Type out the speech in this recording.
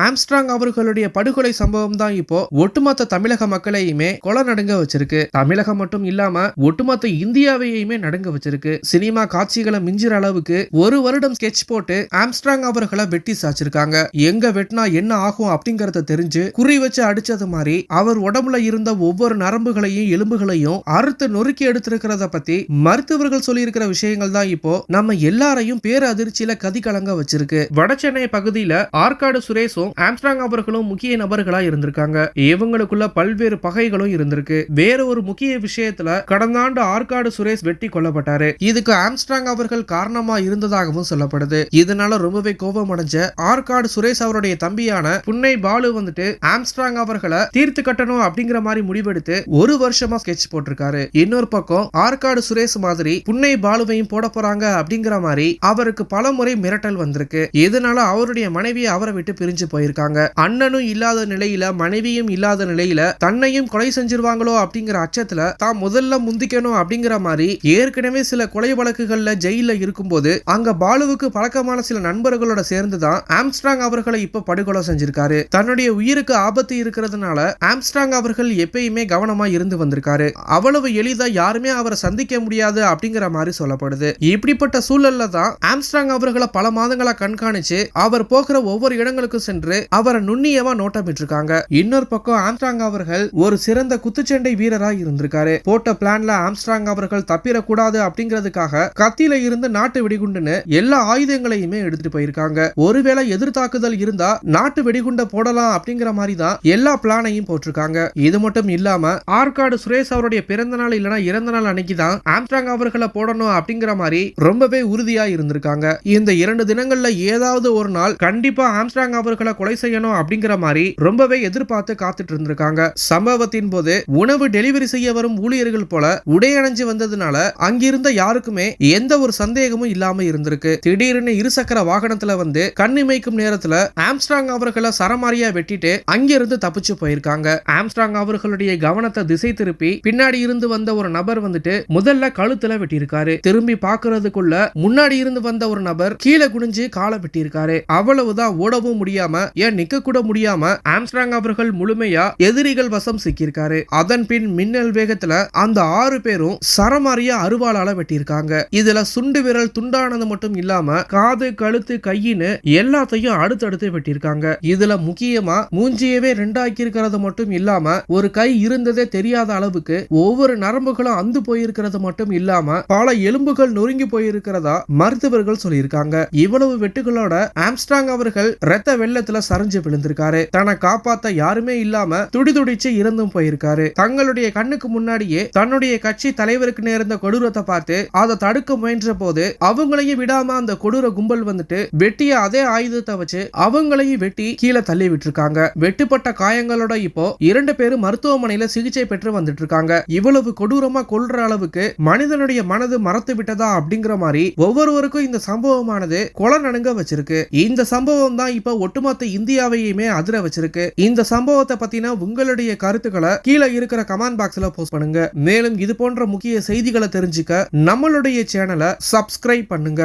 Armstrong அவர்களுடைய படுகொலை சம்பவம் தான் இப்போ ஒட்டுமொத்த தமிழக மக்களையுமே கொலை நடுங்க வச்சிருக்கு. தமிழகம் மட்டும் இல்லாம ஒட்டுமொத்த இந்தியாவையுமே நடுங்க வச்சிருக்கு. சினிமா காட்சிகளை மிஞ்சிற அளவுக்கு ஒரு வருடம் ஸ்கெட்ச் போட்டு ஆம்ஸ்ட்ராங் அவர்களை வெட்டி சாச்சிருக்காங்க. எங்க வெட்டினா என்ன ஆகும் அப்படிங்கறத தெரிஞ்சு குறி வச்சு அடிச்சது மாதிரி அவர் உடம்புல இருந்த ஒவ்வொரு நரம்புகளையும் எலும்புகளையும் அறுத்து நொறுக்கி எடுத்திருக்கிறத பத்தி மருத்துவர்கள் சொல்லி இருக்கிற விஷயங்கள் தான் இப்போ நம்ம எல்லாரையும் பேரதிர்ச்சியில கதி கலங்க வச்சிருக்கு. வடசென்னை பகுதியில ஆற்காடு சுரேஷும் ஆம்ஸ்ட்ராங் அவர்களும் முக்கிய நபர்களா இருந்திருக்காங்க. இவங்களுக்குள்ள பல்வேறு பகைகளும் இருந்திருக்கு. வேற ஒரு முக்கிய விஷயத்துல கடந்த ஆண்டு ஆற்காடு சுரேஷ் வெட்டி கொல்லப்பட்டாரு. இதுக்கு ஆம்ஸ்ட்ராங் அவர்கள் காரணமா இருந்ததாகவும் சொல்லப்படுது. இதனால ரொம்பவே கோபம் அடைஞ்ச ஆற்காடு சுரேஷ் அவருடைய தம்பியான புன்னை பாலு வந்துட்டு ஆம்ஸ்ட்ராங் அவர்களை தீர்த்து கட்டணும் அப்படிங்கிற மாதிரி முடிவெடுத்து ஒரு வருஷமா ஸ்கெட்ச் போட்டிருக்காரு. இன்னொரு பக்கம் ஆற்காடு சுரேஷ் மாதிரி புன்னை பாலுவையும் போட போறாங்க அப்படிங்கிற மாதிரி அவருக்கு பல முறை மிரட்டல் வந்திருக்கு. இதனால அவருடைய மனைவி அவரை விட்டு பிரிஞ்சு போயிருக்காங்க. அண்ணனும் இல்லாத நிலையில மனைவியும் இல்லாத நிலையில தன்னையும் கொலை செஞ்சிருவாங்களோ அப்படிங்கிற அச்சத்துல தான் முதல்ல முந்திக்கணும் அப்படிங்கிற மாதிரி ஏற்கனவே சில கொலை வழக்குகள்ல ஜெயில இருக்கும்போது அங்க பாலுவுக்கு பழக்கமான சில நண்பர்களோட சேர்ந்துதான் ஆம்ஸ்ட்ராங் அவர்களை இப்ப படுகொலை செஞ்சிருக்காரு. தன்னுடைய உயிருக்கு ஆபத்து இருக்கிறதுனால ஆம்ஸ்ட்ராங் அவர்கள் எப்பயுமே கவனமா இருந்து வந்திருக்காரு. அவ்வளவு எளிதா யாருமே அவரை சந்திக்க முடியாது அப்படிங்கிற மாதிரி சொல்லப்படுது. இப்படிப்பட்ட சூழல்ல தான் ஆம்ஸ்ட்ராங் அவர்களை பல மாதங்களா கண்காணிச்சு அவர் போகிற ஒவ்வொரு இடங்களுக்கும் சென்று அவரை நுண்ணியமா நோட்டமிட்டு இருக்காங்க. இன்னொரு பக்கம் ஆம்ஸ்ட்ராங் அவர்கள் ஒரு சிறந்த குத்துச்சண்டை வீரரா இருந்திருக்காரு. போட்ட பிளான்ல ஆம்ஸ்ட்ராங் அவர்கள் தப்பிடக்கூடாது அப்படிங்கிறதுக்காக கத்தியில இருந்து நாட்டு வெடிகுண்டுன்னு எல்லா ஆயுதங்களையுமே எடுத்துட்டு போயிருக்காங்க. ஒருவேளை எதிர்த்தாக்குதல் இருந்தா நாட்டு வெடிகுண்ட போடலாம் அப்படிங்கிற மாதிரி தான் எல்லா பிளானையும் போட்டிருக்காங்க. இது மட்டும் இல்லாம ஆற்காடு சுரேஷ் அவருடைய பிறந்த நாள் இல்லனா இறந்த நாள் அன்னைக்கு தான் ஆம்ஸ்ட்ராங் அவர்களை போடணும் அப்படிங்கிற மாதிரி ரொம்பவே உறுதியா இருந்திருக்காங்க. இந்த 2 தினங்கள்ல ஏதாவது ஒரு நாள் கண்டிப்பா ஆம்ஸ்ட்ராங் அவர்களை கொலை செய்யணும் அப்படிங்கிற மாதிரி ரொம்பவே எதிர்பார்த்து காத்துட்டு இருந்திருக்காங்க. சம்பவத்தின் போது உணவு டெலிவரி செய்ய வரும் ஊழியர்கள் போல உடையணிஞ்சு வந்ததுனால அங்கிருந்த யாருக்குமே எந்த ஒரு சந்தேகமும் இல்லாம இருந்திருக்கு. திடீர்னு இருசக்கர வாகனத்துல வந்து கண்ணிமைக்கும் நேரத்துல ஆம்ஸ்ட்ராங் அவர்களை சரமாரியா வெட்டிட்டு அங்கிருந்து தப்பிச்சு போயிருக்காங்க. ஆம்ஸ்ட்ராங் அவர்களுடைய கவனத்தை திசை திருப்பி பின்னாடி இருந்து வந்த ஒரு நபர் வந்துட்டு முதல்ல கழுத்துல வெட்டியிருக்காரு. திரும்பி பாக்குறதுக்குள்ள முன்னாடி இருந்து வந்த ஒரு நபர் கீழே குனிஞ்சு காலை வெட்டியிருக்காரு. அவ்வளவுதான், ஓடவும் முடியாம ஏன் நிக்க கூட முடியாம ஆம்ஸ்ட்ராங் அவர்கள் முழுமையா எதிரிகள் வசம் சிக்கியிருக்காரு. அதன் பின் மின்னல் வேகத்துல அந்த 6 பேரும் சரமாரியா அருவாளால வெட்டியிருக்காங்க. இதுல சுண்டு விரல் துண்டானது மட்டும் இல்லாம காது கழுத்து கையின்னு எல்லாத்தையும் அடுத்தடுத்து வெட்டியிருக்காங்க. இதுல முக்கியமா மூஞ்சியவே 2 ஆக்கி இருக்கிறது மட்டும் இல்லாம ஒரு கை இருந்ததே தெரியாத அளவுக்கு ஒவ்வொரு நரம்புகளும் அந்து போயிருக்கிறது மட்டும் இல்லாம பல எலும்புகள் நொறுங்கி போயிருக்கிறதா மருத்துவர்கள் சொல்லியிருக்காங்க. இவ்வளவு வெட்டுகளோட ஆம்ஸ்ட்ராங் அவர்கள் ரத்த வெள்ளத்துல சரிஞ்சு விழுந்திருக்காரு. தன்னை காப்பாத்த யாருமே இல்லாம துடிதுடிச்சு இறந்தும் போயிருக்காரு. தங்களுடைய கண்ணுக்கு முன்னாடியே தன்னுடைய கட்சி தலைவருக்கு நேர்ந்த கொடூரத்தை பார்த்து அதை தடுக்க முயன்ற போது அவங்களையும் விடாம அந்த கொடூர கும்பல் வந்துட்டு வெட்டிய அதே ஆயுதத்தை வச்சு அவங்களையும் வெட்டி கீழே தள்ளி விட்டுருக்காங்க. வெட்டுப்பட்ட காயங்களோட இப்போ 2 பேரும் மருத்துவமனையில சிகிச்சை பெற்று வந்துட்டு இருக்காங்க. இவ்வளவு கொடூரமா கொல்ற அளவுக்கு மனிதனுடைய மனது மறத்து விட்டதா அப்படிங்கிற மாதிரி ஒவ்வொருவருக்கும் இந்த சம்பவமானது கொலை நடுங்க வச்சிருக்கு. இந்த சம்பவம் தான் இப்ப ஒட்டுமொத்த இந்தியாவையுமே அதிர வச்சிருக்கு. இந்த சம்பவத்தை பத்தின உங்களுடைய கருத்துக்களை கீழே இருக்கிற கமெண்ட் பாக்ஸ்ல போஸ்ட் பண்ணுங்க. மேலும் இது போன்ற முக்கிய செய்திகளை தெரிஞ்சுக்க நம்மளுடைய சேனலை சப்ஸ்கிரைப் பண்ணுங்க.